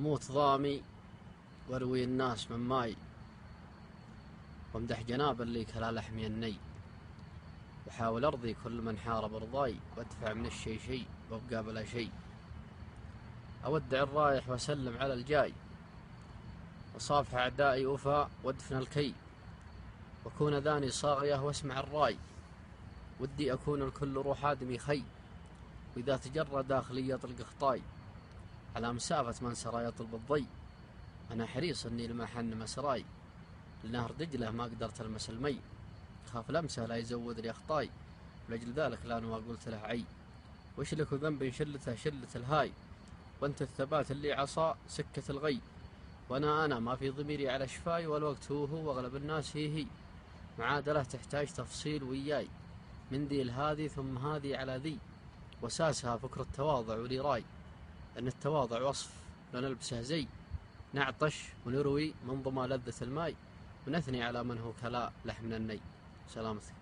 أموت ظامي واروي الناس من ماي، وامدح جناب اللي كلا لحمي الني، وحاول أرضي كل من حارب رضاي، وادفع من الشي شي وابقى بلا شي. أودع الرايح وأسلم على الجاي، وصافح أعدائي وفاء وادفن الكي، وكون ذاني صاغية واسمع الراي، ودي أكون الكل روح آدمي خي، وإذا تجرى داخلي يطلق خطاي، على مسافة من سرى يطلب الضي. أنا حريص إني لما حن مسراي، لنهر دجلة ما قدرت ألمس المي، خاف لمسه لا يزود لي أخطاي، ولأجل ذلك لا ما قلت له عي. وش لك ذنب شلته شلة الهاي، وانت الثبات اللي عصا سكة الغي، وانا ما في ضميري على شفاي، والوقت هو واغلب الناس هي معادلة تحتاج تفصيل وياي، من ذي لهذي ثم هذه على ذي، واساسها فكر التواضع ولي راي، ان التواضع وصف لا نلبسه زي، نعطش ونروي من ضما لذة الماي، ونثني على من هو كلا لحم الني. سلامتك.